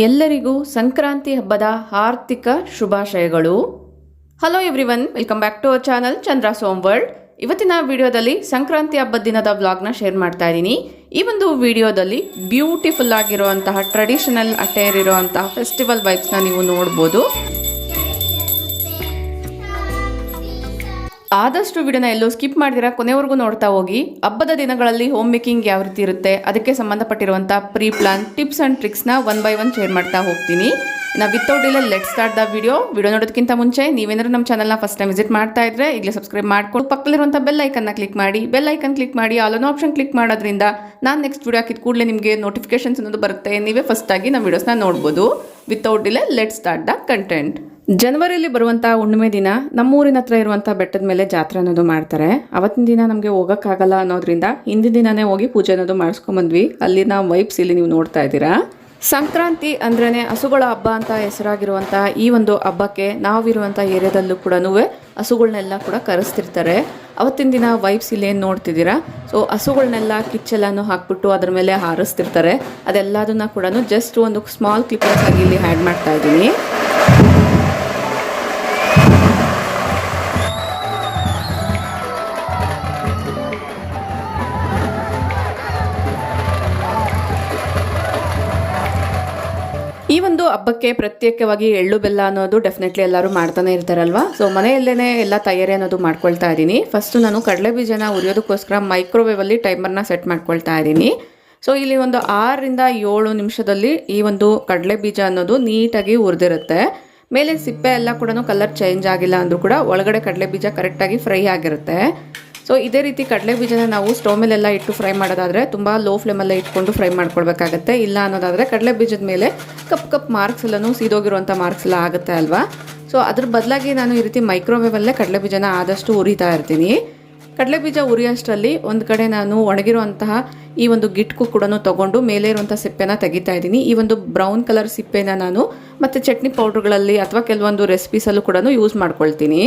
ಎಲ್ಲರಿಗೂ ಸಂಕ್ರಾಂತಿ ಹಬ್ಬದ ಹಾರ್ದಿಕ ಶುಭಾಶಯಗಳು. Hello everyone, welcome back to our channel Chandra Som World. ಇವತ್ತಿನ ವಿಡಿಯೋದಲ್ಲಿ ಸಂಕ್ರಾಂತಿ ಹಬ್ಬದ ದಿನದ ವ್ಲಾಗ್ನ ಶೇರ್ ಮಾಡ್ತಾ ಇದ್ದೀನಿ. ಈ ಒಂದು ವಿಡಿಯೋದಲ್ಲಿ ಬ್ಯೂಟಿಫುಲ್ ಆಗಿರುವಂತಹ ಟ್ರೆಡಿಷನಲ್ ಅಟೇರ್ ಇರುವಂತಹ ಫೆಸ್ಟಿವಲ್ ವೈಬ್ಸ್ನ ನೀವು ನೋಡ್ಬೋದು. ಆದಷ್ಟು ವಿಡಿಯೋನ ಎಲ್ಲೂ ಸ್ಕಿಪ್ ಮಾಡಿದಿರಾ ಕೊನೆವರೆಗೂ ನೋಡ್ತಾ ಹೋಗಿ. ಹಬ್ಬದ ದಿನಗಳಲ್ಲಿ ಹೋಮ್ ಮೇಕಿಂಗ್ ಯಾವ ರೀತಿ ಇರುತ್ತೆ, ಅದಕ್ಕೆ ಸಂಬಂಧಪಟ್ಟಿರುವಂಥ ಪ್ರೀ ಪ್ಲಾನ್ ಟಿಪ್ಸ್ ಆ್ಯಂಡ್ ಟ್ರಿಕ್ಸ್ನ ಒನ್ ಬೈ ಒನ್ ಶೇರ್ ಮಾಡ್ತಾ ಹೋಗ್ತೀನಿ. ನಾವು without delay let start the video ನೋಡೋದಕ್ಕಿಂತ ಮುಂಚೆ ನೀವೇನಾದ್ರೂ ನಮ್ಮ ಚಾನಲ್ನ ಫಸ್ಟ್ ಟೈಮ್ ವಿಸಿಟ್ ಮಾಡ್ತಾ ಇದ್ರೆ ಈಗಲೇ ಸಬ್ಸ್ಕ್ರೈಬ್ ಮಾಡ್ಕೊಂಡು ಪಕ್ಕದಲ್ಲಿರುವಂಥ ಬೆಲ್ ಐಕನ್ನ ಕ್ಲಿಕ್ ಮಾಡಿ ಆಲ್ ಅನ್ನೋ ಆಪ್ಷನ್ ಕ್ಲಿಕ್ ಮಾಡೋದ್ರಿಂದ ನಾನು ನೆಕ್ಸ್ಟ್ ವಿಡಿಯೋ ಹಾಕಿದ ಕೂಡಲೇ ನಿಮಗೆ ನೋಟಿಫಿಕೇಶನ್ಸ್ ಅನ್ನೋದು ಬರುತ್ತೆ. ನೀವೇ ಫಸ್ಟಾಗಿ ನಮ್ಮ ವಿಡಿಯೋಸ್ನ ನೋಡ್ಬೋದು. Without delay let start the content. ಜನವರಿಯಲ್ಲಿ ಬರುವಂಥ ಹುಣ್ಣಿಮೆ ದಿನ ನಮ್ಮೂರಿನ ಹತ್ರ ಇರುವಂಥ ಬೆಟ್ಟದ ಮೇಲೆ ಜಾತ್ರೆ ಅನ್ನೋದು ಮಾಡ್ತಾರೆ. ಅವತ್ತಿನ ದಿನ ನಮಗೆ ಹೋಗೋಕ್ಕಾಗಲ್ಲ ಅನ್ನೋದ್ರಿಂದ ಹಿಂದಿನ ದಿನನೇ ಹೋಗಿ ಪೂಜೆ ಅನ್ನೋದು ಮಾಡಿಸ್ಕೊಂಬಂದ್ವಿ. ಅಲ್ಲಿನ ವೈಬ್ಸ್ ಇಲ್ಲಿ ನೀವು ನೋಡ್ತಾ ಇದ್ದೀರಾ. ಸಂಕ್ರಾಂತಿ ಅಂದ್ರೇ ಹಸುಗಳ ಹಬ್ಬ ಅಂತ ಹೆಸರಾಗಿರುವಂಥ ಈ ಒಂದು ಹಬ್ಬಕ್ಕೆ ನಾವಿರುವಂಥ ಏರಿಯಾದಲ್ಲೂ ಕೂಡ ಹಸುಗಳನ್ನೆಲ್ಲ ಕೂಡ ಕರೆಸ್ತಿರ್ತಾರೆ. ಅವತ್ತಿನ ದಿನ ವೈಬ್ಸ್ ಇಲ್ಲಿ ಏನು ನೋಡ್ತಿದ್ದೀರಾ. ಸೊ ಹಸುಗಳನ್ನೆಲ್ಲ ಕಿಚ್ಚೆಲ್ಲನೂ ಹಾಕ್ಬಿಟ್ಟು ಅದ್ರ ಮೇಲೆ ಹಾರಿಸ್ತಿರ್ತಾರೆ. ಅದೆಲ್ಲದನ್ನ ಕೂಡ ಜಸ್ಟ್ ಒಂದು ಸ್ಮಾಲ್ ಕ್ಲಿಪ್ಪಿಂಗ್ಸ್ ಆಗಿ ಇಲ್ಲಿ ಆ್ಯಡ್ ಮಾಡ್ತಾ ಇದ್ದೀನಿ. ಈ ಒಂದು ಹಬ್ಬಕ್ಕೆ ಪ್ರತ್ಯೇಕವಾಗಿ ಎಳ್ಳು ಬೆಲ್ಲ ಅನ್ನೋದು ಡೆಫಿನೆಟ್ಲಿ ಎಲ್ಲರೂ ಮಾಡ್ತಾನೆ ಇರ್ತಾರಲ್ವಾ. ಸೊ ಮನೆಯಲ್ಲೇ ಎಲ್ಲ ತಯಾರಿ ಅನ್ನೋದು ಮಾಡ್ಕೊಳ್ತಾ ಇದ್ದೀನಿ. ಫಸ್ಟು ನಾನು ಕಡಲೆ ಬೀಜನ ಉರಿಯೋದಕ್ಕೋಸ್ಕರ ಮೈಕ್ರೋವೇವಲ್ಲಿ ಟೈಮರ್ನ ಸೆಟ್ ಮಾಡ್ಕೊಳ್ತಾ ಇದ್ದೀನಿ. ಸೊ ಇಲ್ಲಿ ಒಂದು 6 ರಿಂದ 7 ನಿಮಿಷದಲ್ಲಿ ಈ ಒಂದು ಕಡಲೆ ಬೀಜ ಅನ್ನೋದು ನೀಟಾಗಿ ಹುರಿದಿರುತ್ತೆ. ಮೇಲೆ ಸಿಪ್ಪೆ ಎಲ್ಲ ಕೂಡ ಕಲರ್ ಚೇಂಜ್ ಆಗಿಲ್ಲ ಅಂದರೂ ಕೂಡ ಒಳಗಡೆ ಕಡಲೆ ಬೀಜ ಕರೆಕ್ಟಾಗಿ ಫ್ರೈ ಆಗಿರುತ್ತೆ. ಸೊ ಇದೇ ರೀತಿ ಕಡಲೆ ಬೀಜನ ನಾವು ಸ್ಟವ್ ಮೇಲೆಲ್ಲ ಇಟ್ಟು ಫ್ರೈ ಮಾಡೋದಾದರೆ ತುಂಬ ಲೋ ಫ್ಲೇಮಲ್ಲೇ ಇಟ್ಕೊಂಡು ಫ್ರೈ ಮಾಡ್ಕೊಳ್ಬೇಕಾಗತ್ತೆ. ಇಲ್ಲ ಅನ್ನೋದಾದರೆ ಕಡಲೆ ಬೀಜದ ಮೇಲೆ ಕಪ್ ಮಾರ್ಕ್ಸ್ ಎಲ್ಲನೂ ಸೀದೋಗಿರುವಂಥ ಮಾರ್ಕ್ಸ್ ಎಲ್ಲ ಆಗುತ್ತೆ ಅಲ್ವಾ. ಸೊ ಅದ್ರ ಬದಲಾಗಿ ನಾನು ಈ ರೀತಿ ಮೈಕ್ರೋವೇವಲ್ಲೇ ಕಡಲೆ ಬೀಜನ ಆದಷ್ಟು ಉರಿತಾ ಇರ್ತೀನಿ. ಕಡಲೆ ಬೀಜ ಉರಿಯೋಷ್ಟರಲ್ಲಿ ಒಂದು ಕಡೆ ನಾನು ಒಣಗಿರುವಂತಹ ಈ ಒಂದು ಗಿಟ್ಕು ಕೂಡ ತೊಗೊಂಡು ಮೇಲೆ ಇರುವಂಥ ಸಿಪ್ಪೆನ ತೆಗಿತಾ ಇದ್ದೀನಿ. ಈ ಒಂದು ಬ್ರೌನ್ ಕಲರ್ ಸಿಪ್ಪೆನ ನಾನು ಮತ್ತು ಚಟ್ನಿ ಪೌಡ್ರ್ಗಳಲ್ಲಿ ಅಥವಾ ಕೆಲವೊಂದು ರೆಸಿಪೀಸಲ್ಲೂ ಕೂಡ ಯೂಸ್ ಮಾಡ್ಕೊಳ್ತೀನಿ.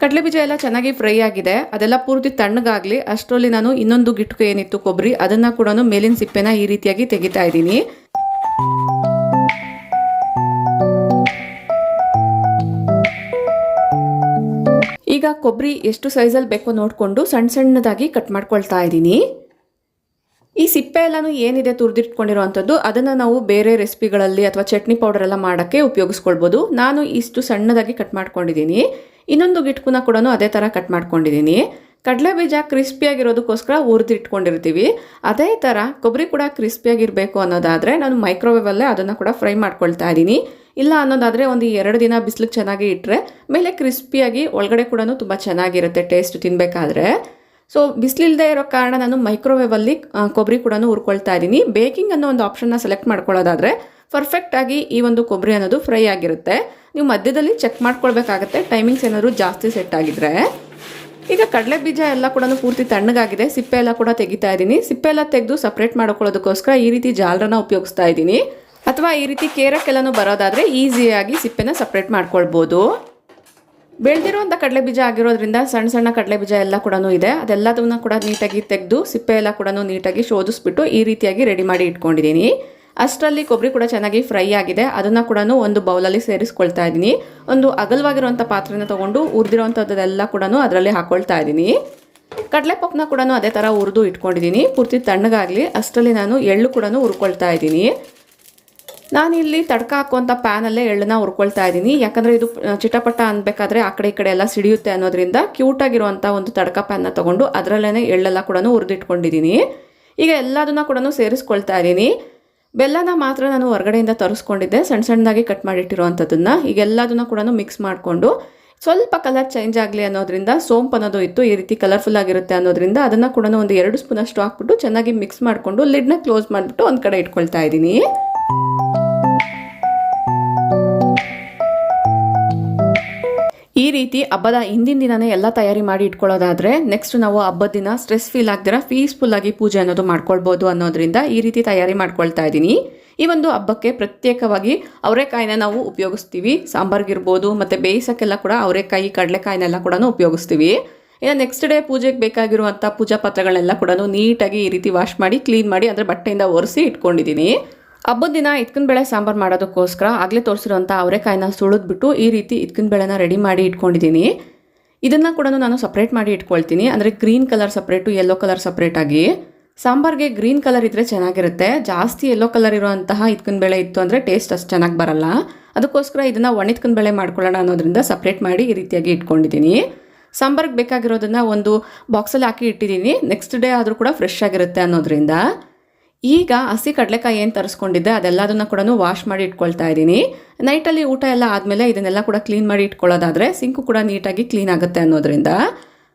ಕಡಲೆ ಬೀಜ ಎಲ್ಲ ಚೆನ್ನಾಗಿ ಫ್ರೈ ಆಗಿದೆ, ಅದೆಲ್ಲ ಪೂರ್ತಿ ತಣ್ಣಗಾಗಲಿ ಅಷ್ಟರಲ್ಲಿ ನಾನು ಇನ್ನೊಂದು ಗಿಟ್ಕು ಏನಿತ್ತು ಕೊಬ್ಬರಿ ಅದನ್ನು ಕೂಡ ಮೇಲಿನ ಸಿಪ್ಪೆನ ಈ ರೀತಿಯಾಗಿ ತೆಗಿತಾ ಇದ್ದೀನಿ. ಈಗ ಕೊಬ್ಬರಿ ಎಷ್ಟು ಸೈಜಲ್ಲಿ ಬೇಕೋ ನೋಡಿಕೊಂಡು ಸಣ್ಣದಾಗಿ ಕಟ್ ಮಾಡ್ಕೊಳ್ತಾ ಇದ್ದೀನಿ. ಈ ಸಿಪ್ಪೆ ಎಲ್ಲನೂ ಏನಿದೆ ತುರಿದಿಟ್ಕೊಂಡಿರೋವಂಥದ್ದು ಅದನ್ನು ನಾವು ಬೇರೆ ರೆಸಿಪಿಗಳಲ್ಲಿ ಅಥವಾ ಚಟ್ನಿ ಪೌಡರ್ ಎಲ್ಲ ಮಾಡೋಕ್ಕೆ ಉಪಯೋಗಿಸ್ಕೊಳ್ಬೋದು. ನಾನು ಇಷ್ಟು ಸಣ್ಣದಾಗಿ ಕಟ್ ಮಾಡ್ಕೊಂಡಿದ್ದೀನಿ. ಇನ್ನೊಂದು ಗಿಟ್ಕುನ ಕೂಡ ಅದೇ ಥರ ಕಟ್ ಮಾಡ್ಕೊಂಡಿದ್ದೀನಿ. ಕಡಲೆ ಬೀಜ ಕ್ರಿಸ್ಪಿಯಾಗಿರೋದಕ್ಕೋಸ್ಕರ ಹುರಿದಿಟ್ಕೊಂಡಿರ್ತೀವಿ. ಅದೇ ಥರ ಕೊಬ್ಬರಿ ಕೂಡ ಕ್ರಿಸ್ಪಿಯಾಗಿರಬೇಕು ಅನ್ನೋದಾದರೆ ನಾನು ಮೈಕ್ರೋವೇವಲ್ಲೇ ಅದನ್ನು ಕೂಡ ಫ್ರೈ ಮಾಡ್ಕೊಳ್ತಾ ಇದ್ದೀನಿ. ಇಲ್ಲ ಅನ್ನೋದಾದರೆ ಒಂದು 2 ದಿನ ಬಿಸಿಲಿಗೆ ಚೆನ್ನಾಗಿ ಇಟ್ಟರೆ ಮೇಲೆ ಕ್ರಿಸ್ಪಿಯಾಗಿ ಒಳಗಡೆ ಕೂಡ ತುಂಬ ಚೆನ್ನಾಗಿರುತ್ತೆ ಟೇಸ್ಟ್ ತಿನ್ನಬೇಕಾದ್ರೆ. ಸೊ ಬಿಸಿಲಿಲ್ಲದೆ ಇರೋ ಕಾರಣ ನಾನು ಮೈಕ್ರೋವೇವಲ್ಲಿ ಕೊಬ್ಬರಿ ಕೂಡ ಹುರ್ಕೊಳ್ತಾ ಇದ್ದೀನಿ. ಬೇಕಿಂಗ್ ಅನ್ನೋ ಒಂದು ಆಪ್ಷನ್ನ ಸೆಲೆಕ್ಟ್ ಮಾಡ್ಕೊಳ್ಳೋದಾದರೆ ಪರ್ಫೆಕ್ಟಾಗಿ ಈ ಒಂದು ಕೊಬ್ಬರಿ ಅನ್ನೋದು ಫ್ರೈ ಆಗಿರುತ್ತೆ. ನೀವು ಮಧ್ಯದಲ್ಲಿ ಚೆಕ್ ಮಾಡ್ಕೊಳ್ಬೇಕಾಗತ್ತೆ ಟೈಮಿಂಗ್ಸ್ ಏನಾದರೂ ಜಾಸ್ತಿ ಸೆಟ್ ಆಗಿದ್ರೆ. ಈಗ ಕಡಲೆ ಬೀಜ ಎಲ್ಲ ಕೂಡ ಪೂರ್ತಿ ತಣ್ಣಗಾಗಿದೆ. ಸಿಪ್ಪೆ ಎಲ್ಲ ಕೂಡ ತೆಗಿತಾ ಇದ್ದೀನಿ. ಸಿಪ್ಪೆ ಎಲ್ಲ ತೆಗೆದು ಸಪ್ರೇಟ್ ಮಾಡ್ಕೊಳ್ಳೋದಕ್ಕೋಸ್ಕರ ಈ ರೀತಿ ಜಾಲರನ್ನ ಉಪಯೋಗಿಸ್ತಾ ಇದ್ದೀನಿ. ಅಥವಾ ಈ ರೀತಿ ಕೇರಕ್ಕೆಲ್ಲನೂ ಬರೋದಾದರೆ ಈಸಿಯಾಗಿ ಸಿಪ್ಪೆನ ಸಪ್ರೇಟ್ ಮಾಡ್ಕೊಳ್ಬೋದು. ಬೆಳೆದಿರುವಂಥ ಕಡಲೆ ಬೀಜ ಆಗಿರೋದ್ರಿಂದ ಸಣ್ಣ ಕಡಲೆ ಬೀಜ ಎಲ್ಲ ಕೂಡ ಇದೆ. ಅದೆಲ್ಲದನ್ನ ಕೂಡ ನೀಟಾಗಿ ತೆಗೆದು ಸಿಪ್ಪೆ ಎಲ್ಲ ಕೂಡ ನೀಟಾಗಿ ಶೋಧಿಸ್ಬಿಟ್ಟು ಈ ರೀತಿಯಾಗಿ ರೆಡಿ ಮಾಡಿ ಇಟ್ಕೊಂಡಿದ್ದೀನಿ. ಅಷ್ಟರಲ್ಲಿ ಕೊಬ್ಬರಿ ಕೂಡ ಚೆನ್ನಾಗಿ ಫ್ರೈ ಆಗಿದೆ. ಅದನ್ನು ಕೂಡ ಒಂದು ಬೌಲಲ್ಲಿ ಸೇರಿಸ್ಕೊಳ್ತಾ ಇದ್ದೀನಿ. ಒಂದು ಅಗಲವಾಗಿರುವಂಥ ಪಾತ್ರೆನ ತೊಗೊಂಡು ಹುರಿದಿರೋವಂಥದ್ದೆಲ್ಲ ಕೂಡ ಅದರಲ್ಲಿ ಹಾಕ್ಕೊಳ್ತಾ ಇದ್ದೀನಿ. ಕಡಲೆ ಪಪ್ಪನ್ನ ಕೂಡ ಅದೇ ಥರ ಹುರಿದು ಇಟ್ಕೊಂಡಿದ್ದೀನಿ. ಪೂರ್ತಿ ತಣ್ಣಗಾಗಲಿ ಅಷ್ಟರಲ್ಲಿ ನಾನು ಎಳ್ಳು ಕೂಡ ಹುರ್ಕೊಳ್ತಾ ಇದ್ದೀನಿ. ನಾನಿಲ್ಲಿ ತಡ್ಕ ಹಾಕುವಂಥ ಪ್ಯಾನಲ್ಲೇ ಎಳ್ಳನ್ನ ಹುರ್ಕೊಳ್ತಾ ಇದ್ದೀನಿ. ಯಾಕಂದರೆ ಇದು ಚಿಟಪಟ ಅನ್ಬೇಕಾದ್ರೆ ಆ ಕಡೆ ಈ ಕಡೆ ಎಲ್ಲ ಸಿಡಿಯುತ್ತೆ ಅನ್ನೋದ್ರಿಂದ ಕ್ಯೂಟಾಗಿರುವಂಥ ಒಂದು ತಡ್ಕ ಪ್ಯಾನ್ನ ತೊಗೊಂಡು ಅದರಲ್ಲೇ ಎಳ್ಳೆಲ್ಲ ಕೂಡ ಹುರಿದಿಟ್ಕೊಂಡಿದ್ದೀನಿ. ಈಗ ಎಲ್ಲದನ್ನ ಕೂಡ ಸೇರಿಸ್ಕೊಳ್ತಾ ಇದ್ದೀನಿ. ಬೆಲ್ಲನ ಮಾತ್ರ ನಾನು ಹೊರಗಡೆಯಿಂದ ತರಿಸ್ಕೊಂಡಿದ್ದೆ ಸಣ್ಣದಾಗಿ ಕಟ್ ಮಾಡಿಟ್ಟಿರುವಂಥದ್ದನ್ನು. ಈಗ ಎಲ್ಲದನ್ನ ಕೂಡ ಮಿಕ್ಸ್ ಮಾಡಿಕೊಂಡು ಸ್ವಲ್ಪ ಕಲರ್ ಚೇಂಜ್ ಆಗಲಿ ಅನ್ನೋದ್ರಿಂದ ಸೋಂಪು ಅನ್ನೋದು ಇತ್ತು ಈ ರೀತಿ ಕಲರ್ಫುಲ್ ಆಗಿರುತ್ತೆ ಅನ್ನೋದ್ರಿಂದ ಅದನ್ನು ಕೂಡ ಒಂದು 2 ಸ್ಪೂನಷ್ಟು ಹಾಕ್ಬಿಟ್ಟು ಚೆನ್ನಾಗಿ ಮಿಕ್ಸ್ ಮಾಡಿಕೊಂಡು ಲಿಡ್ನ ಕ್ಲೋಸ್ ಮಾಡಿಬಿಟ್ಟು ಒಂದು ಕಡೆ ಇಟ್ಕೊಳ್ತಾ ಇದ್ದೀನಿ. ಈ ರೀತಿ ಹಬ್ಬದ ಹಿಂದಿನ ದಿನನೇ ಎಲ್ಲ ತಯಾರಿ ಮಾಡಿ ಇಟ್ಕೊಳ್ಳೋದಾದರೆ ನೆಕ್ಸ್ಟ್ ನಾವು ಹಬ್ಬದ ದಿನ ಸ್ಟ್ರೆಸ್ ಫೀಲ್ ಆಗ್ದಿರ ಪೀಸ್ಫುಲ್ಲಾಗಿ ಪೂಜೆ ಅನ್ನೋದು ಮಾಡ್ಕೊಳ್ಬೋದು ಅನ್ನೋದ್ರಿಂದ ಈ ರೀತಿ ತಯಾರಿ ಮಾಡ್ಕೊಳ್ತಾ ಇದ್ದೀನಿ. ಈ ಒಂದು ಹಬ್ಬಕ್ಕೆ ಪ್ರತ್ಯೇಕವಾಗಿ ಅವರೆಕಾಯಿನ ನಾವು ಉಪಯೋಗಿಸ್ತೀವಿ. ಸಾಂಬಾರ್ಗಿರ್ಬೋದು ಮತ್ತು ಬೇಯಿಸೋಕ್ಕೆಲ್ಲ ಕೂಡ ಅವರೆಕಾಯಿ ಕಡಲೆಕಾಯಿನೆಲ್ಲ ಕೂಡ ಉಪಯೋಗಿಸ್ತೀವಿ. ಇನ್ನು ನೆಕ್ಸ್ಟ್ ಡೇ ಪೂಜೆಗೆ ಬೇಕಾಗಿರುವಂಥ ಪೂಜಾ ಪಾತ್ರೆಗಳನ್ನೆಲ್ಲ ಕೂಡ ನೀಟಾಗಿ ಈ ರೀತಿ ವಾಶ್ ಮಾಡಿ ಕ್ಲೀನ್ ಮಾಡಿ ಅಂದರೆ ಬಟ್ಟೆಯಿಂದ ಒರೆಸಿ ಇಟ್ಕೊಂಡಿದ್ದೀನಿ. ಹಬ್ಬದ ದಿನ ಇಟ್ಕಿನ ಬೇಳೆ ಸಾಂಬಾರು ಮಾಡೋದಕ್ಕೋಸ್ಕರ ಆಗಲೇ ತೋರಿಸಿರೋಂಥ ಅವರೆಕಾಯಿನ ಸುಳಿದ್ಬಿಟ್ಟು ಈ ರೀತಿ ಇಟ್ಕಿನ ಬೇಳೆನ ರೆಡಿ ಮಾಡಿ ಇಟ್ಕೊಂಡಿದ್ದೀನಿ. ಇದನ್ನು ಕೂಡ ನಾನು ಸಪ್ರೇಟ್ ಮಾಡಿ ಇಟ್ಕೊಳ್ತೀನಿ, ಅಂದರೆ green colour separate, yellow colour ಸಪ್ರೇಟಾಗಿ. ಸಾಂಬಾರಿಗೆ ಗ್ರೀನ್ ಕಲರ್ ಇದ್ದರೆ ಚೆನ್ನಾಗಿರುತ್ತೆ. ಜಾಸ್ತಿ ಯೆಲ್ಲೋ ಕಲರ್ ಇರುವಂತಹ ಇಟ್ಕಿನ ಬೇಳೆ ಇತ್ತು ಅಂದರೆ ಟೇಸ್ಟ್ ಅಷ್ಟು ಚೆನ್ನಾಗಿ ಬರಲ್ಲ. ಅದಕ್ಕೋಸ್ಕರ ಇದನ್ನು ಒಣ ಬೇಳೆ ಮಾಡ್ಕೊಳ್ಳೋಣ ಅನ್ನೋದ್ರಿಂದ ಸಪ್ರೇಟ್ ಮಾಡಿ ಈ ರೀತಿಯಾಗಿ ಇಟ್ಕೊಂಡಿದ್ದೀನಿ. ಸಾಂಬಾರಿಗೆ ಬೇಕಾಗಿರೋದನ್ನು ಒಂದು ಬಾಕ್ಸಲ್ಲಿ ಹಾಕಿ ಇಟ್ಟಿದ್ದೀನಿ, ನೆಕ್ಸ್ಟ್ ಡೇ ಆದರೂ ಕೂಡ ಫ್ರೆಶ್ ಆಗಿರುತ್ತೆ ಅನ್ನೋದ್ರಿಂದ. ಈಗ ಹಸಿ ಕಡಲೆಕಾಯಿ ಏನು ತರಿಸ್ಕೊಂಡಿದ್ದೆ ಅದೆಲ್ಲದನ್ನು ಕೂಡ ವಾಶ್ ಮಾಡಿ ಇಟ್ಕೊಳ್ತಾ ಇದ್ದೀನಿ. ನೈಟಲ್ಲಿ ಊಟ ಎಲ್ಲ ಆದಮೇಲೆ ಇದನ್ನೆಲ್ಲ ಕೂಡ ಕ್ಲೀನ್ ಮಾಡಿ ಇಟ್ಕೊಳ್ಳೋದಾದರೆ ಸಿಂಕು ಕೂಡ ನೀಟಾಗಿ ಕ್ಲೀನ್ ಆಗುತ್ತೆ ಅನ್ನೋದ್ರಿಂದ.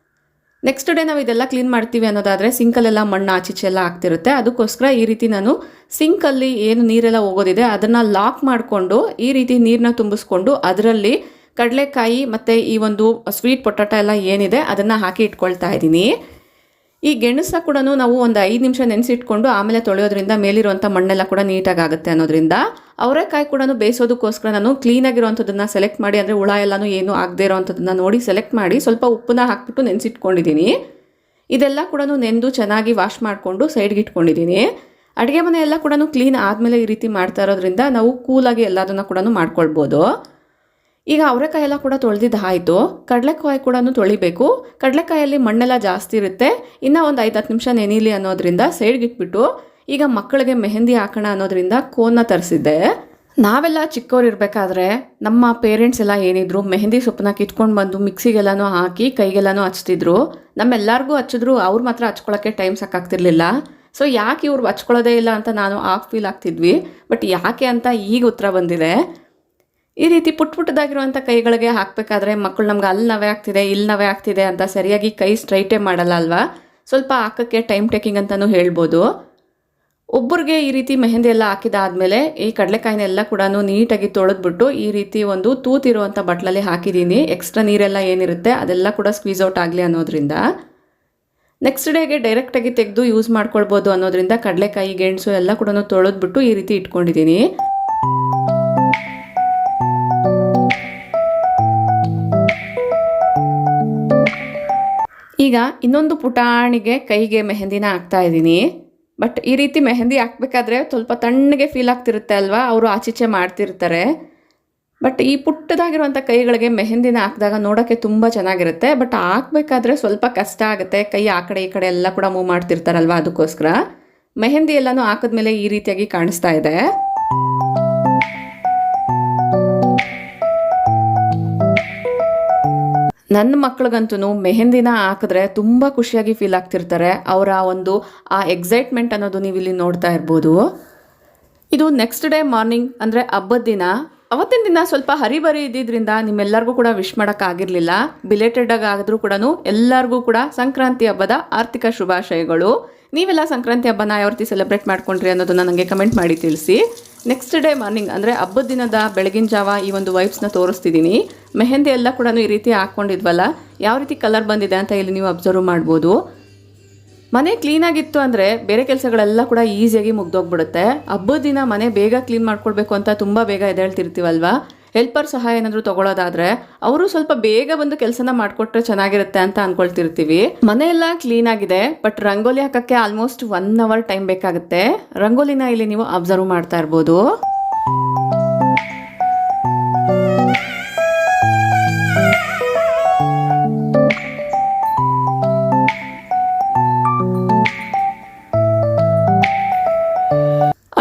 ನೆಕ್ಸ್ಟ್ ಡೇ ನಾವು ಇದೆಲ್ಲ ಕ್ಲೀನ್ ಮಾಡ್ತೀವಿ ಅನ್ನೋದಾದರೆ ಸಿಂಕಲ್ಲೆಲ್ಲ ಮಣ್ಣು ಆಚೀಚೆ ಎಲ್ಲ ಆಗ್ತಿರುತ್ತೆ. ಅದಕ್ಕೋಸ್ಕರ ಈ ರೀತಿ ನಾನು ಸಿಂಕಲ್ಲಿ ಏನು ನೀರೆಲ್ಲ ಹೋಗೋದಿದೆ ಅದನ್ನು ಲಾಕ್ ಮಾಡಿಕೊಂಡು ಈ ರೀತಿ ನೀರನ್ನ ತುಂಬಿಸ್ಕೊಂಡು ಅದರಲ್ಲಿ ಕಡಲೆಕಾಯಿ ಮತ್ತು ಈ ಒಂದು ಸ್ವೀಟ್ ಪೊಟಾಟೊ ಎಲ್ಲ ಏನಿದೆ ಅದನ್ನು ಹಾಕಿ ಇಟ್ಕೊಳ್ತಾ ಇದ್ದೀನಿ. ಈ ಗೆಣಸನ್ನ ಕೂಡ ನಾವು ಒಂದು 5 ನಿಮಿಷ ನೆನೆಸಿಟ್ಕೊಂಡು ಆಮೇಲೆ ತೊಳೆಯೋದ್ರಿಂದ ಮೇಲಿರುವಂಥ ಮಣ್ಣೆಲ್ಲ ಕೂಡ ನೀಟಾಗಿ ಆಗುತ್ತೆ ಅನ್ನೋದ್ರಿಂದ. ಅವರೆಕಾಯಿ ಕೂಡ ಬೇಯಿಸೋದಕ್ಕೋಸ್ಕರ ನಾನು ಕ್ಲೀನಾಗಿರೋವಂಥದ್ದನ್ನು ಸೆಲೆಕ್ಟ್ ಮಾಡಿ, ಅಂದರೆ ಹುಳ ಎಲ್ಲನೂ ಏನು ಆಗದೇ ಇರೋವಂಥದ್ದನ್ನು ನೋಡಿ ಸೆಲೆಕ್ಟ್ ಮಾಡಿ ಸ್ವಲ್ಪ ಉಪ್ಪನ್ನ ಹಾಕಿಬಿಟ್ಟು ನೆನೆಸಿಟ್ಕೊಂಡಿದ್ದೀನಿ. ಇದೆಲ್ಲ ಕೂಡ ನೆಂದು ಚೆನ್ನಾಗಿ ವಾಶ್ ಮಾಡಿಕೊಂಡು ಸೈಡ್ಗೆ ಇಟ್ಕೊಂಡಿದ್ದೀನಿ. ಅಡುಗೆ ಮನೆ ಎಲ್ಲ ಕೂಡ ಕ್ಲೀನ್ ಆದಮೇಲೆ ಈ ರೀತಿ ಮಾಡ್ತಾ ಇರೋದ್ರಿಂದ ನಾವು ಕೂಲಾಗಿ ಎಲ್ಲದನ್ನು ಕೂಡ ಮಾಡ್ಕೊಳ್ಬೋದು. ಈಗ ಅವರೆಕಾಯಿ ಎಲ್ಲ ಕೂಡ ತೊಳೆದಿದ್ದಾಯಿತು. ಕಡಲೆಕಾಯಿ ಕೂಡ ತೊಳಿಬೇಕು. ಕಡಲೆಕಾಯಲ್ಲಿ ಮಣ್ಣೆಲ್ಲ ಜಾಸ್ತಿ ಇರುತ್ತೆ. ಇನ್ನು ಒಂದು 5-10 ನಿಮಿಷ ನೆನೀಲಿ ಅನ್ನೋದ್ರಿಂದ ಸೈಡ್ಗೆ ಇಟ್ಬಿಟ್ಟು ಈಗ ಮಕ್ಕಳಿಗೆ ಮೆಹಂದಿ ಹಾಕೋಣ ಅನ್ನೋದ್ರಿಂದ ಕೋನ್ನ ತರಿಸಿದ್ದೆ. ನಾವೆಲ್ಲ ಚಿಕ್ಕವ್ರು ಇರಬೇಕಾದ್ರೆ ನಮ್ಮ ಪೇರೆಂಟ್ಸ್ ಎಲ್ಲ ಏನಿದ್ರು ಮೆಹಂದಿ ಸೊಪ್ಪನ್ನ ಕಿತ್ಕೊಂಡು ಬಂದು ಮಿಕ್ಸಿಗೆಲ್ಲನೂ ಹಾಕಿ ಕೈಗೆಲ್ಲನೂ ಹಚ್ತಿದ್ರು. ನಮ್ಮೆಲ್ಲರಿಗೂ ಹಚ್ಚಿದ್ರು, ಅವ್ರು ಮಾತ್ರ ಹಚ್ಕೊಳ್ಳೋಕ್ಕೆ ಟೈಮ್ ಸಾಕಾಗ್ತಿರ್ಲಿಲ್ಲ. ಸೊ ಯಾಕೆ ಇವ್ರು ಹಚ್ಕೊಳ್ಳೋದೇ ಇಲ್ಲ ಅಂತ ನಾನು ಫೀಲ್ ಆಗ್ತಿದ್ವಿ. ಬಟ್ ಯಾಕೆ ಅಂತ ಈಗ ಉತ್ತರ ಬಂದಿದೆ. ಈ ರೀತಿ ಪುಟ್ಟದಾಗಿರುವಂಥ ಕೈಗಳಿಗೆ ಹಾಕಬೇಕಾದ್ರೆ ಮಕ್ಕಳು ನಮ್ಗೆ ಅಲ್ಲಿ ನವೆ ಆಗ್ತಿದೆ ಇಲ್ಲಿ ನವೆ ಆಗ್ತಿದೆ ಅಂತ ಸರಿಯಾಗಿ ಕೈ ಸ್ಟ್ರೈಟೇ ಮಾಡಲ್ಲ ಅಲ್ವಾ. ಸ್ವಲ್ಪ ಹಾಕೋಕ್ಕೆ ಟೈಮ್ ಟೇಕಿಂಗ್ ಅಂತಲೂ ಹೇಳ್ಬೋದು. ಒಬ್ಬರಿಗೆ ಈ ರೀತಿ ಮೆಹಂದಿ ಎಲ್ಲ ಹಾಕಿದಾದ್ಮೇಲೆ ಈ ಕಡಲೆಕಾಯಿನೆಲ್ಲ ಕೂಡ ನೀಟಾಗಿ ತೊಳೆದ್ಬಿಟ್ಟು ಈ ರೀತಿ ಒಂದು ತೂತಿರುವಂಥ ಬಟ್ಲಲ್ಲಿ ಹಾಕಿದ್ದೀನಿ. ಎಕ್ಸ್ಟ್ರಾ ನೀರೆಲ್ಲ ಏನಿರುತ್ತೆ ಅದೆಲ್ಲ ಕೂಡ ಸ್ಕ್ವೀಸ್ ಔಟ್ ಆಗಲಿ ಅನ್ನೋದ್ರಿಂದ. ನೆಕ್ಸ್ಟ್ ಡೇಗೆ ಡೈರೆಕ್ಟಾಗಿ ತೆಗೆದು ಯೂಸ್ ಮಾಡ್ಕೊಳ್ಬೋದು ಅನ್ನೋದ್ರಿಂದ ಕಡಲೆಕಾಯಿ ಗೆಣಸು ಎಲ್ಲ ಕೂಡ ತೊಳೆದ್ಬಿಟ್ಟು ಈ ರೀತಿ ಇಟ್ಕೊಂಡಿದ್ದೀನಿ. ಈಗ ಇನ್ನೊಂದು ಪುಟಾಣಿಗೆ ಕೈಗೆ ಮೆಹಂದಿನ ಹಾಕ್ತಾ ಇದ್ದೀನಿ. ಬಟ್ ಈ ರೀತಿ ಮೆಹಂದಿ ಹಾಕಬೇಕಾದ್ರೆ ಸ್ವಲ್ಪ ತಣ್ಣಗೆ ಫೀಲ್ ಆಗ್ತಿರುತ್ತೆ ಅಲ್ವಾ, ಅವರು ಆಚೀಚೆ ಮಾಡ್ತಿರ್ತಾರೆ. ಬಟ್ ಈ ಪುಟ್ಟದಾಗಿರುವಂಥ ಕೈಗಳಿಗೆ ಮೆಹಂದಿನ ಹಾಕಿದಾಗ ನೋಡೋಕ್ಕೆ ತುಂಬ ಚೆನ್ನಾಗಿರುತ್ತೆ. ಬಟ್ ಹಾಕಬೇಕಾದ್ರೆ ಸ್ವಲ್ಪ ಕಷ್ಟ ಆಗುತ್ತೆ, ಕೈ ಆ ಕಡೆ ಈ ಕಡೆ ಎಲ್ಲ ಕೂಡ ಮೂವ್ ಮಾಡ್ತಿರ್ತಾರಲ್ವ. ಅದಕ್ಕೋಸ್ಕರ ಮೆಹಂದಿ ಎಲ್ಲನೂ ಹಾಕಿದ್ಮೇಲೆ ಈ ರೀತಿಯಾಗಿ ಕಾಣಿಸ್ತಾ ಇದೆ. ನನ್ನ ಮಕ್ಳಿಗಂತೂ ಮೆಹಂದಿನ ಹಾಕಿದ್ರೆ ತುಂಬ ಖುಷಿಯಾಗಿ ಫೀಲ್ ಆಗ್ತಿರ್ತಾರೆ. ಅವರ ಒಂದು ಆ ಎಕ್ಸೈಟ್ಮೆಂಟ್ ಅನ್ನೋದು ನೀವು ಇಲ್ಲಿ ನೋಡ್ತಾ ಇರ್ಬೋದು. ಇದು ನೆಕ್ಸ್ಟ್ ಡೇ ಮಾರ್ನಿಂಗ್, ಅಂದರೆ ಹಬ್ಬದ ದಿನ. ಅವತ್ತಿನ ದಿನ ಸ್ವಲ್ಪ ಹರಿಬರಿ ಇದ್ದಿದ್ದರಿಂದ ನಿಮ್ಮೆಲ್ಲರಿಗೂ ಕೂಡ ವಿಶ್ ಮಾಡೋಕ್ಕಾಗಿರಲಿಲ್ಲ. ಬಿಲೇಟೆಡಾಗಿ ಆಗಿದ್ರೂ ಕೂಡ ಎಲ್ಲರಿಗೂ ಕೂಡ ಸಂಕ್ರಾಂತಿ ಹಬ್ಬದ ಆರ್ಥಿಕ ಶುಭಾಶಯಗಳು. ನೀವೆಲ್ಲ ಸಂಕ್ರಾಂತಿ ಹಬ್ಬನ ಯಾವ ರೀತಿ ಸೆಲೆಬ್ರೇಟ್ ಮಾಡ್ಕೊಂಡ್ರಿ ಅನ್ನೋದನ್ನು ನನಗೆ ಕಮೆಂಟ್ ಮಾಡಿ ತಿಳಿಸಿ. ನೆಕ್ಸ್ಟ್ ಡೇ ಮಾರ್ನಿಂಗ್, ಅಂದರೆ ಹಬ್ಬದ ದಿನದ ಬೆಳಗಿನ ಜಾವ ಈ ಒಂದು ವೈಬ್ಸ್ನ ತೋರಿಸ್ತಿದ್ದೀನಿ. ಮೆಹಂದಿ ಎಲ್ಲ ಕೂಡ ಈ ರೀತಿ ಹಾಕ್ಕೊಂಡಿದ್ವಲ್ಲ, ಯಾವ ರೀತಿ ಕಲರ್ ಬಂದಿದೆ ಅಂತ ಇಲ್ಲಿ ನೀವು ಅಬ್ಸರ್ವ್ ಮಾಡ್ಬೋದು. ಮನೆ ಕ್ಲೀನಾಗಿತ್ತು ಅಂದರೆ ಬೇರೆ ಕೆಲಸಗಳೆಲ್ಲ ಕೂಡ ಈಸಿಯಾಗಿ ಮುಗ್ದೋಗ್ಬಿಡುತ್ತೆ. ಹಬ್ಬದ ದಿನ ಮನೆ ಬೇಗ ಕ್ಲೀನ್ ಮಾಡ್ಕೊಳ್ಬೇಕು ಅಂತ ತುಂಬ ಬೇಗ ಎದ್ದೇಳ್ತಿರ್ತೀವಲ್ವ. ಹೆಲ್ಪರ್ ಸಹಾಯ ಏನಾದರೂ ತೊಗೊಳೋದಾದರೆ ಅವರು ಸ್ವಲ್ಪ ಬೇಗ ಬಂದು ಕೆಲಸನ ಮಾಡಿಕೊಟ್ರೆ ಚೆನ್ನಾಗಿರುತ್ತೆ ಅಂತ ಅಂದ್ಕೊಳ್ತಿರ್ತೀವಿ. ಮನೆಯೆಲ್ಲ ಕ್ಲೀನಾಗಿದೆ, ಬಟ್ ರಂಗೋಲಿ ಹಾಕೋಕ್ಕೆ ಆಲ್ಮೋಸ್ಟ್ 1 hour ಟೈಮ್ ಬೇಕಾಗುತ್ತೆ. ರಂಗೋಲಿನ ಇಲ್ಲಿ ನೀವು ಅಬ್ಸರ್ವ್ ಮಾಡ್ತಾ ಇರ್ಬೋದು.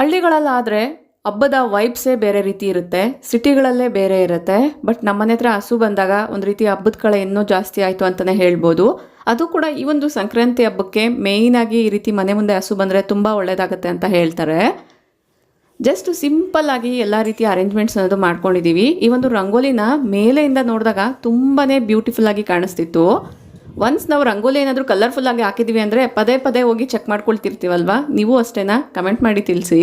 ಹಳ್ಳಿಗಳಲ್ಲಾದರೆ ಹಬ್ಬದ ವೈಬ್ಸೇ ಬೇರೆ ರೀತಿ ಇರುತ್ತೆ, ಸಿಟಿಗಳಲ್ಲೇ ಬೇರೆ ಇರುತ್ತೆ. ಬಟ್ ನಮ್ಮನೆ ಹತ್ರ ಹಸು ಬಂದಾಗ ಒಂದು ರೀತಿ ಹಬ್ಬದ ಕಳೆ ಇನ್ನೂ ಜಾಸ್ತಿ ಆಯಿತು ಅಂತಲೇ ಹೇಳ್ಬೋದು. ಅದು ಕೂಡ ಈ ಒಂದು ಸಂಕ್ರಾಂತಿ ಹಬ್ಬಕ್ಕೆ ಮೇಯ್ನಾಗಿ ಈ ರೀತಿ ಮನೆ ಮುಂದೆ ಹಸು ಬಂದರೆ ತುಂಬ ಒಳ್ಳೆಯದಾಗುತ್ತೆ ಅಂತ ಹೇಳ್ತಾರೆ. ಜಸ್ಟ್ ಸಿಂಪಲ್ಲಾಗಿ ಎಲ್ಲ ರೀತಿಯ ಅರೇಂಜ್ಮೆಂಟ್ಸ್ ಅನ್ನೋದು ಮಾಡ್ಕೊಂಡಿದ್ದೀವಿ. ಈ ಒಂದು ರಂಗೋಲಿನ ಮೇಲೆಯಿಂದ ನೋಡಿದಾಗ ತುಂಬಾ ಬ್ಯೂಟಿಫುಲ್ಲಾಗಿ ಕಾಣಿಸ್ತಿತ್ತು. ಒನ್ಸ್ ನಾವು ರಂಗೋಲಿ ಏನಾದರೂ ಕಲರ್ಫುಲ್ಲಾಗಿ ಹಾಕಿದ್ದೀವಿ ಅಂದರೆ ಪದೇ ಪದೇ ಹೋಗಿ ಚೆಕ್ ಮಾಡ್ಕೊಳ್ತಿರ್ತೀವಲ್ವ. ನೀವು ಅಷ್ಟೇನಾ? ಕಮೆಂಟ್ ಮಾಡಿ ತಿಳಿಸಿ.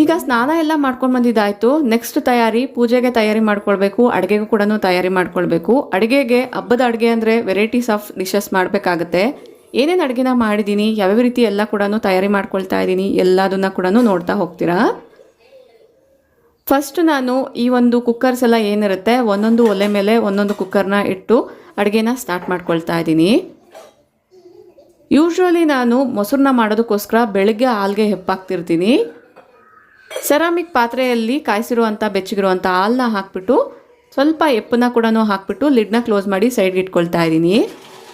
ಈಗ ಸ್ನಾನ ಎಲ್ಲ ಮಾಡ್ಕೊಂಡು ಬಂದಿದ್ದಾಯಿತು. ನೆಕ್ಸ್ಟ್ ತಯಾರಿ, ಪೂಜೆಗೆ ತಯಾರಿ ಮಾಡ್ಕೊಳ್ಬೇಕು, ಅಡುಗೆಗೂ ಕೂಡ ತಯಾರಿ ಮಾಡ್ಕೊಳ್ಬೇಕು. ಅಡುಗೆಗೆ ಹಬ್ಬದ ಅಡುಗೆ ಅಂದರೆ ವೆರೈಟೀಸ್ ಆಫ್ ಡಿಶಸ್ ಮಾಡಬೇಕಾಗತ್ತೆ. ಏನೇನು ಅಡುಗೆನ ಮಾಡಿದ್ದೀನಿ, ಯಾವ್ಯಾವ ರೀತಿ ಎಲ್ಲ ಕೂಡ ತಯಾರಿ ಮಾಡ್ಕೊಳ್ತಾ ಇದ್ದೀನಿ, ಎಲ್ಲದನ್ನು ಕೂಡ ನೋಡ್ತಾ ಹೋಗ್ತೀರಾ. ಫಸ್ಟ್ ನಾನು ಈ ಒಂದು ಕುಕ್ಕರ್ಸ್ ಎಲ್ಲ ಏನಿರುತ್ತೆ ಒಂದೊಂದು ಒಲೆ ಮೇಲೆ ಒಂದೊಂದು ಕುಕ್ಕರ್ನ ಇಟ್ಟು ಅಡುಗೆನ ಸ್ಟಾರ್ಟ್ ಮಾಡ್ಕೊಳ್ತಾ ಇದ್ದೀನಿ. ಯೂಶ್ವಲಿ ನಾನು ಮೊಸರನ್ನ ಮಾಡೋದಕ್ಕೋಸ್ಕರ ಬೆಳಗ್ಗೆ ಹಾಲಿಗೆ ಹೆಪ್ಪಾಕ್ತಿರ್ತೀನಿ. ಸೆರಾಮಿಕ್ ಪಾತ್ರೆಯಲ್ಲಿ ಕಾಯಿಸಿರುವಂಥ ಬೆಚ್ಚಗಿರುವಂಥ ಹಾಲನ್ನ ಹಾಕ್ಬಿಟ್ಟು ಸ್ವಲ್ಪ ಎಪ್ಪನ್ನ ಕೂಡ ಹಾಕ್ಬಿಟ್ಟು ಲಿಡ್ನ ಕ್ಲೋಸ್ ಮಾಡಿ ಸೈಡ್ಗೆ ಇಟ್ಕೊಳ್ತಾ ಇದ್ದೀನಿ.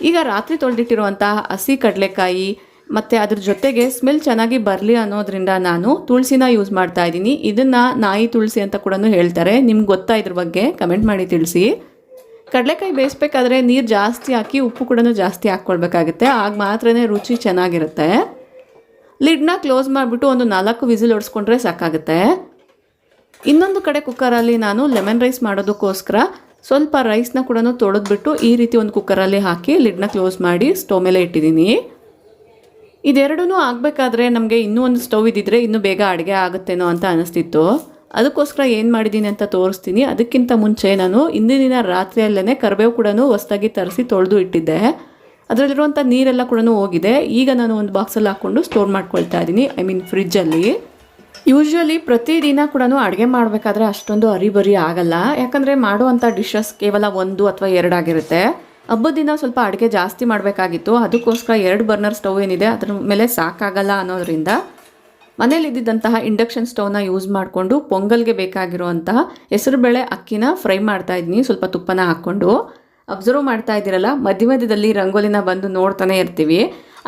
ಈಗ ರಾತ್ರಿ ತೊಳೆದಿಟ್ಟಿರುವಂತಹ ಹಸಿ ಕಡಲೆಕಾಯಿ ಮತ್ತು ಅದ್ರ ಜೊತೆಗೆ ಸ್ಮೆಲ್ ಚೆನ್ನಾಗಿ ಬರಲಿ ಅನ್ನೋದ್ರಿಂದ ನಾನು ತುಳಸಿನ ಯೂಸ್ ಮಾಡ್ತಾ ಇದ್ದೀನಿ. ಇದನ್ನು ನಾಯಿ ತುಳಸಿ ಅಂತ ಕೂಡ ಹೇಳ್ತಾರೆ. ನಿಮ್ಗೆ ಗೊತ್ತಾ ಇದ್ರ ಬಗ್ಗೆ ಕಮೆಂಟ್ ಮಾಡಿ ತಿಳಿಸಿ. ಕಡಲೆಕಾಯಿ ಬೇಯಿಸ್ಬೇಕಾದ್ರೆ ನೀರು ಜಾಸ್ತಿ ಹಾಕಿ ಉಪ್ಪು ಕೂಡ ಜಾಸ್ತಿ ಹಾಕ್ಕೊಳ್ಬೇಕಾಗುತ್ತೆ, ಆಗ ಮಾತ್ರ ರುಚಿ ಚೆನ್ನಾಗಿರುತ್ತೆ. ಲಿಡ್ನ ಕ್ಲೋಸ್ ಮಾಡಿಬಿಟ್ಟು ಒಂದು 4 ವಿಸಿಲ್ ಹೊಡ್ಸ್ಕೊಂಡ್ರೆ ಸಾಕಾಗುತ್ತೆ. ಇನ್ನೊಂದು ಕಡೆ ಕುಕ್ಕರಲ್ಲಿ ನಾನು ಲೆಮನ್ ರೈಸ್ ಮಾಡೋದಕ್ಕೋಸ್ಕರ ಸ್ವಲ್ಪ ರೈಸ್ನ ಕೂಡ ತೊಳೆದ್ಬಿಟ್ಟು ಈ ರೀತಿ ಒಂದು ಕುಕ್ಕರಲ್ಲಿ ಹಾಕಿ ಲಿಡ್ನ ಕ್ಲೋಸ್ ಮಾಡಿ ಸ್ಟವ್ ಮೇಲೆ ಇಟ್ಟಿದ್ದೀನಿ. ಇದೆರಡೂ ಆಗಬೇಕಾದ್ರೆ ನಮಗೆ ಇನ್ನೂ ಒಂದು ಸ್ಟವ್ ಇದ್ದಿದ್ರೆ ಇನ್ನೂ ಬೇಗ ಅಡುಗೆ ಆಗುತ್ತೇನೋ ಅಂತ ಅನಿಸ್ತಿತ್ತು. ಅದಕ್ಕೋಸ್ಕರ ಏನು ಮಾಡಿದ್ದೀನಿ ಅಂತ ತೋರಿಸ್ತೀನಿ. ಅದಕ್ಕಿಂತ ಮುಂಚೆ ನಾನು ಇಂದಿನ ರಾತ್ರಿಯಲ್ಲೇ ಕರಿಬೇವು ಕೂಡ ಹೊಸದಾಗಿ ತರಿಸಿ ತೊಳೆದು ಇಟ್ಟಿದ್ದೆ. ಅದರಲ್ಲಿರುವಂಥ ನೀರೆಲ್ಲ ಕೂಡ ಹೋಗಿದೆ. ಈಗ ನಾನು ಒಂದು ಬಾಕ್ಸಲ್ಲಿ ಹಾಕ್ಕೊಂಡು ಸ್ಟೋರ್ ಮಾಡ್ಕೊಳ್ತಾ ಇದ್ದೀನಿ, ಫ್ರಿಜ್ಜಲ್ಲಿ. ಯೂಶ್ವಲಿ ಪ್ರತಿದಿನ ಕೂಡ ಅಡುಗೆ ಮಾಡಬೇಕಾದ್ರೆ ಅಷ್ಟೊಂದು ಅರಿಬರಿ ಆಗಲ್ಲ, ಯಾಕಂದರೆ ಮಾಡುವಂಥ ಡಿಶಸ್ ಕೇವಲ 1 ಅಥವಾ 2 ಆಗಿರುತ್ತೆ. ಹಬ್ಬದ ದಿನ ಸ್ವಲ್ಪ ಅಡುಗೆ ಜಾಸ್ತಿ ಮಾಡಬೇಕಾಗಿತ್ತು, ಅದಕ್ಕೋಸ್ಕರ 2 ಬರ್ನರ್ ಸ್ಟವ್ ಏನಿದೆ ಅದ್ರ ಮೇಲೆ ಸಾಕಾಗಲ್ಲ ಅನ್ನೋದ್ರಿಂದ ಮನೇಲಿದ್ದಂತಹ ಇಂಡಕ್ಷನ್ ಸ್ಟವ್ನ ಯೂಸ್ ಮಾಡಿಕೊಂಡು ಪೊಂಗಲ್ಗೆ ಬೇಕಾಗಿರುವಂತಹ ಹೆಸರುಬೇಳೆ ಅಕ್ಕಿನ ಫ್ರೈ ಮಾಡ್ತಾ ಇದ್ದೀನಿ ಸ್ವಲ್ಪ ತುಪ್ಪನ ಹಾಕ್ಕೊಂಡು. ಅಬ್ಸರ್ವ್ ಮಾಡ್ತಾ ಇದ್ದೀರಲ್ಲ, ಮಧ್ಯ ಮಧ್ಯದಲ್ಲಿ ರಂಗೋಲಿನ ಬಂದು ನೋಡ್ತಾನೆ ಇರ್ತೀವಿ.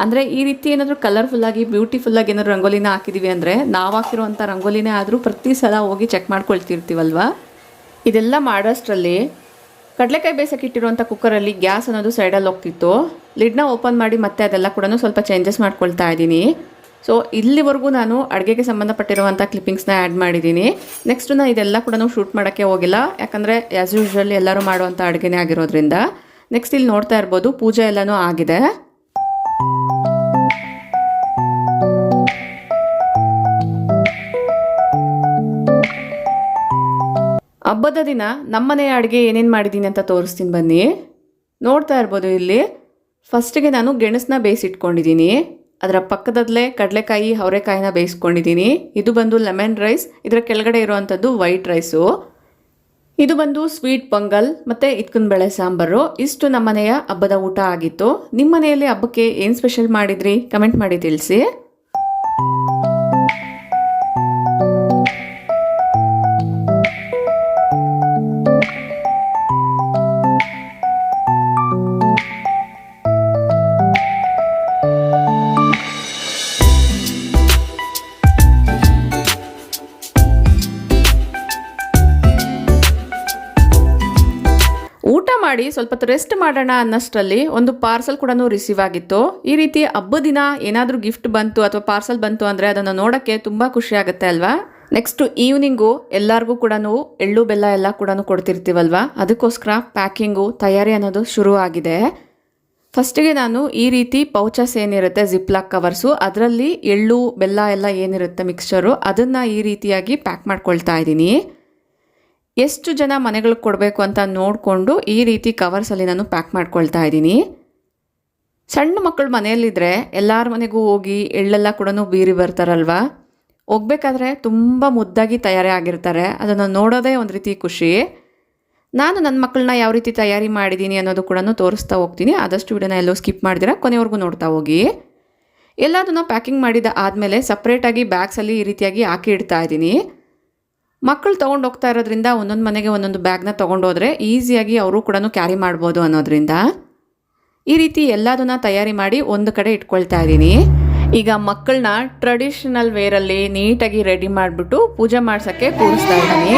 ಅಂದರೆ ಈ ರೀತಿ ಏನಾದರೂ ಕಲರ್ಫುಲ್ಲಾಗಿ ಬ್ಯೂಟಿಫುಲ್ಲಾಗಿ ಏನಾದರೂ ರಂಗೋಲಿನ ಹಾಕಿದ್ದೀವಿ ಅಂದರೆ ನಾವು ಹಾಕಿರುವಂಥ ರಂಗೋಲಿನೇ ಆದರೂ ಪ್ರತಿ ಸಲ ಹೋಗಿ ಚೆಕ್ ಮಾಡ್ಕೊಳ್ತಿರ್ತೀವಲ್ವ. ಇದೆಲ್ಲ ಮಾಡೋಷ್ಟರಲ್ಲಿ ಕಡಲೆಕಾಯಿ ಬೇಯಿಸೋಕೆ ಇಟ್ಟಿರುವಂಥ ಕುಕ್ಕರಲ್ಲಿ ಗ್ಯಾಸ್ ಅನ್ನೋದು ಸೈಡಲ್ಲಿ ಹೋಗ್ತಿತ್ತು. ಲಿಡ್ನ ಓಪನ್ ಮಾಡಿ ಮತ್ತೆ ಅದೆಲ್ಲ ಕೂಡ ಸ್ವಲ್ಪ ಚೇಂಜಸ್ ಮಾಡ್ಕೊಳ್ತಾ ಇದ್ದೀನಿ. ಸೊ ಇಲ್ಲಿವರೆಗೂ ನಾನು ಅಡುಗೆಗೆ ಸಂಬಂಧಪಟ್ಟಿರುವಂಥ ಕ್ಲಿಪ್ಪಿಂಗ್ಸ್ನ ಆ್ಯಡ್ ಮಾಡಿದ್ದೀನಿ. ನೆಕ್ಸ್ಟ್ ನಾನು ಇದೆಲ್ಲ ಕೂಡ ಶೂಟ್ ಮಾಡೋಕ್ಕೆ ಹೋಗಿಲ್ಲ, ಯಾಕಂದರೆ ಆ್ಯಸ್ ಯೂಶ್ವಲ್ ಎಲ್ಲರೂ ಮಾಡುವಂಥ ಅಡುಗೆನೇ ಆಗಿರೋದ್ರಿಂದ. ನೆಕ್ಸ್ಟ್ ಇಲ್ಲಿ ನೋಡ್ತಾ ಇರ್ಬೋದು ಪೂಜೆ ಎಲ್ಲನೂ ಆಗಿದೆ. ಹಬ್ಬದ ದಿನ ನಮ್ಮನೆಯ ಅಡುಗೆ ಏನೇನು ಮಾಡಿದ್ದೀನಿ ಅಂತ ತೋರಿಸ್ತೀನಿ ಬನ್ನಿ. ನೋಡ್ತಾ ಇರ್ಬೋದು ಇಲ್ಲಿ ಫಸ್ಟಿಗೆ ನಾನು ಗೆಣಸನ್ನ ಬೇಯಿಸಿಟ್ಕೊಂಡಿದ್ದೀನಿ. ಅದರ ಪಕ್ಕದಲ್ಲೇ ಕಡಲೆಕಾಯಿ ಅವರೆಕಾಯಿನ ಬೇಯಿಸ್ಕೊಂಡಿದ್ದೀನಿ. ಇದು ಬಂದು ಲೆಮನ್ ರೈಸ್, ಇದರ ಕೆಳಗಡೆ ಇರುವಂಥದ್ದು ವೈಟ್ ರೈಸು. ಇದು ಬಂದು ಸ್ವೀಟ್ ಪೊಂಗಲ್ ಮತ್ತು ಇಟ್ಕಿನ ಬೇಳೆ ಸಾಂಬಾರು. ಇಷ್ಟು ನಮ್ಮನೆಯ ಹಬ್ಬದ ಊಟ ಆಗಿತ್ತು. ನಿಮ್ಮ ಮನೆಯಲ್ಲಿ ಹಬ್ಬಕ್ಕೆ ಏನು ಸ್ಪೆಷಲ್ ಮಾಡಿದ್ರಿ ಕಮೆಂಟ್ ಮಾಡಿ ತಿಳಿಸಿ. ಊಟ ಮಾಡಿ ಸ್ವಲ್ಪ ರೆಸ್ಟ್ ಮಾಡೋಣ ಅನ್ನಷ್ಟರಲ್ಲಿ ಒಂದು ಪಾರ್ಸಲ್ ಕೂಡ ರಿಸೀವ್ ಆಗಿತ್ತು. ಈ ರೀತಿ ಹಬ್ಬದ ದಿನ ಏನಾದರೂ ಗಿಫ್ಟ್ ಬಂತು ಅಥವಾ ಪಾರ್ಸಲ್ ಬಂತು ಅಂದರೆ ಅದನ್ನು ನೋಡೋಕ್ಕೆ ತುಂಬ ಖುಷಿ ಆಗುತ್ತೆ ಅಲ್ವಾ. ನೆಕ್ಸ್ಟು ಈವ್ನಿಂಗು ಎಲ್ಲರಿಗೂ ಕೂಡ ಎಳ್ಳು ಬೆಲ್ಲ ಎಲ್ಲ ಕೂಡ ಕೊಡ್ತಿರ್ತೀವಲ್ವ, ಅದಕ್ಕೋಸ್ಕರ ಪ್ಯಾಕಿಂಗು ತಯಾರಿ ಅನ್ನೋದು ಶುರು ಆಗಿದೆ. ಫಸ್ಟಿಗೆ ನಾನು ಈ ರೀತಿ ಪೌಚಸ್ ಏನಿರುತ್ತೆ ಜಿಪ್ಲಾಕ್ ಕವರ್ಸು, ಅದರಲ್ಲಿ ಎಳ್ಳು ಬೆಲ್ಲ ಎಲ್ಲ ಏನಿರುತ್ತೆ ಮಿಕ್ಸ್ಚರು, ಅದನ್ನು ಈ ರೀತಿಯಾಗಿ ಪ್ಯಾಕ್ ಮಾಡ್ಕೊಳ್ತಾ ಇದ್ದೀನಿ. ಎಷ್ಟು ಜನ ಮನೆಗಳಿಗೆ ಕೊಡಬೇಕು ಅಂತ ನೋಡಿಕೊಂಡು ಈ ರೀತಿ ಕವರ್ಸಲ್ಲಿ ನಾನು ಪ್ಯಾಕ್ ಮಾಡ್ಕೊಳ್ತಾ ಇದ್ದೀನಿ. ಸಣ್ಣ ಮಕ್ಕಳು ಮನೆಯಲ್ಲಿದ್ದರೆ ಎಲ್ಲರ ಮನೆಗೂ ಹೋಗಿ ಎಳ್ಳೆಲ್ಲ ಕೂಡ ಬೀರಿ ಬರ್ತಾರಲ್ವ, ಹೋಗ್ಬೇಕಾದ್ರೆ ತುಂಬ ಮುದ್ದಾಗಿ ತಯಾರಿ ಆಗಿರ್ತಾರೆ. ಅದನ್ನು ನೋಡೋದೇ ಒಂದು ರೀತಿ ಖುಷಿ. ನಾನು ನನ್ನ ಮಕ್ಕಳನ್ನ ಯಾವ ರೀತಿ ತಯಾರಿ ಮಾಡಿದ್ದೀನಿ ಅನ್ನೋದು ಕೂಡ ತೋರಿಸ್ತಾ ಹೋಗ್ತೀನಿ. ಆದಷ್ಟು ವಿಡಿಯೋನ ಎಲ್ಲೋ ಸ್ಕಿಪ್ ಮಾಡಿದಿರ ಕೊನೆವರೆಗೂ ನೋಡ್ತಾ ಹೋಗಿ. ಎಲ್ಲದನ್ನು ಪ್ಯಾಕಿಂಗ್ ಮಾಡಿದ ಆದಮೇಲೆ ಸಪ್ರೇಟಾಗಿ ಬ್ಯಾಗ್ಸಲ್ಲಿ ಈ ರೀತಿಯಾಗಿ ಹಾಕಿ ಇಡ್ತಾ ಇದ್ದೀನಿ. ಮಕ್ಕಳು ತೊಗೊಂಡು ಹೋಗ್ತಾ ಇರೋದ್ರಿಂದ ಒಂದೊಂದು ಮನೆಗೆ ಒಂದೊಂದು ಬ್ಯಾಗ್ನ ತೊಗೊಂಡೋದ್ರೆ ಈಸಿಯಾಗಿ ಅವರು ಕೂಡ ಕ್ಯಾರಿ ಮಾಡ್ಬೋದು ಅನ್ನೋದ್ರಿಂದ ಈ ರೀತಿ ಎಲ್ಲದನ್ನ ತಯಾರಿ ಮಾಡಿ ಒಂದು ಕಡೆ ಇಟ್ಕೊಳ್ತಾ ಇದ್ದೀನಿ. ಈಗ ಮಕ್ಕಳನ್ನ ಟ್ರೆಡಿಷನಲ್ ವೇರಲ್ಲಿ ನೀಟಾಗಿ ರೆಡಿ ಮಾಡಿಬಿಟ್ಟು ಪೂಜೆ ಮಾಡ್ಸೋಕ್ಕೆ ಕೂರಿಸ್ತಾ ಇದ್ದೀನಿ.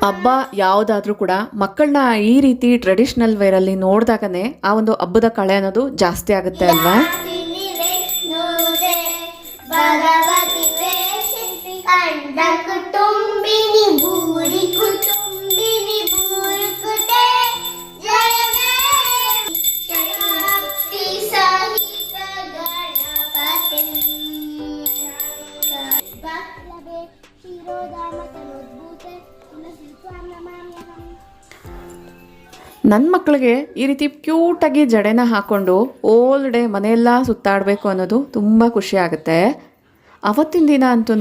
ಹಬ್ಬ ಯಾವುದಾದ್ರೂ ಕೂಡ ಮಕ್ಕಳನ್ನ ಈ ರೀತಿ ಟ್ರೆಡಿಷ್ನಲ್ ವೇರಲ್ಲಿ ನೋಡಿದಾಗನೇ ಆ ಒಂದು ಹಬ್ಬದ ಕಳೆ ಅನ್ನೋದು ಜಾಸ್ತಿ ಆಗುತ್ತೆ ಅಲ್ವಾ. ನನ್ನ ಮಕ್ಕಳಿಗೆ ಈ ರೀತಿ ಕ್ಯೂಟಾಗಿ ಜಡೆನ ಹಾಕ್ಕೊಂಡು ಓಲ್ ಡೇ ಮನೆಯೆಲ್ಲ ಸುತ್ತಾಡಬೇಕು ಅನ್ನೋದು ತುಂಬ ಖುಷಿ ಆಗುತ್ತೆ. ಅವತ್ತಿನ ದಿನ ಅಂತೂ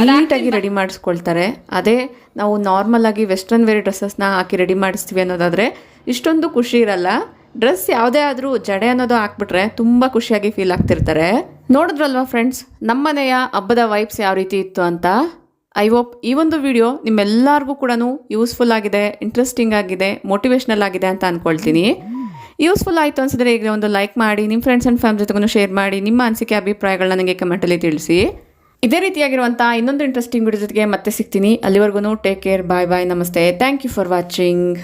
ನೀಟಾಗಿ ರೆಡಿ ಮಾಡಿಸ್ಕೊಳ್ತಾರೆ. ಅದೇ ನಾವು ನಾರ್ಮಲಾಗಿ ವೆಸ್ಟರ್ನ್ ವೇರ್ ಡ್ರೆಸ್ಸಸ್ನ ಹಾಕಿ ರೆಡಿ ಮಾಡಿಸ್ತೀವಿ ಅನ್ನೋದಾದರೆ ಇಷ್ಟೊಂದು ಖುಷಿ ಇರಲ್ಲ. ಡ್ರೆಸ್ ಯಾವುದೇ ಆದರೂ ಜಡೆ ಅನ್ನೋದು ಹಾಕ್ಬಿಟ್ರೆ ತುಂಬ ಖುಷಿಯಾಗಿ ಫೀಲ್ ಆಗ್ತಿರ್ತಾರೆ. ನೋಡಿದ್ರಲ್ವಾ ಫ್ರೆಂಡ್ಸ್, ನಮ್ಮನೆಯ ಹಬ್ಬದ ವೈಬ್ಸ್ ಯಾವ ರೀತಿ ಇತ್ತು ಅಂತ. ಐ ಹೋಪ್ ಈ ಒಂದು ವಿಡಿಯೋ ನಿಮ್ಮೆಲ್ಲರಿಗೂ ಕೂಡ ಯೂಸ್ಫುಲ್ ಆಗಿದೆ, ಇಂಟ್ರೆಸ್ಟಿಂಗ್ ಆಗಿದೆ, ಮೋಟಿವೇಶ್ನಲ್ ಆಗಿದೆ ಅಂತ ಅಂದ್ಕೊಳ್ತೀನಿ. ಯೂಸ್ಫುಲ್ ಆಯಿತು ಅನಿಸಿದ್ರೆ ಈಗ ಒಂದು ಲೈಕ್ ಮಾಡಿ, ನಿಮ್ಮ ಫ್ರೆಂಡ್ಸ್ ಆ್ಯಂಡ್ ಫ್ಯಾಮಿಲಿ ಜೊತೆಗೂ ಶೇರ್ ಮಾಡಿ, ನಿಮ್ಮ ಅನಿಸಿಕೆ ಅಭಿಪ್ರಾಯಗಳನ್ನ ನನಗೆ ಕಮೆಂಟಲ್ಲಿ ತಿಳಿಸಿ. ಇದೇ ರೀತಿಯಾಗಿರುವಂಥ ಇನ್ನೊಂದು ಇಂಟ್ರೆಸ್ಟಿಂಗ್ ವಿಡಿಯೋ ಜೊತೆಗೆ ಮತ್ತೆ ಸಿಗ್ತೀನಿ. ಅಲ್ಲಿವರೆಗೂ ಟೇಕ್ ಕೇರ್, ಬಾಯ್ ಬಾಯ್, ನಮಸ್ತೆ, ಥ್ಯಾಂಕ್ ಯು ಫಾರ್ ವಾಚಿಂಗ್.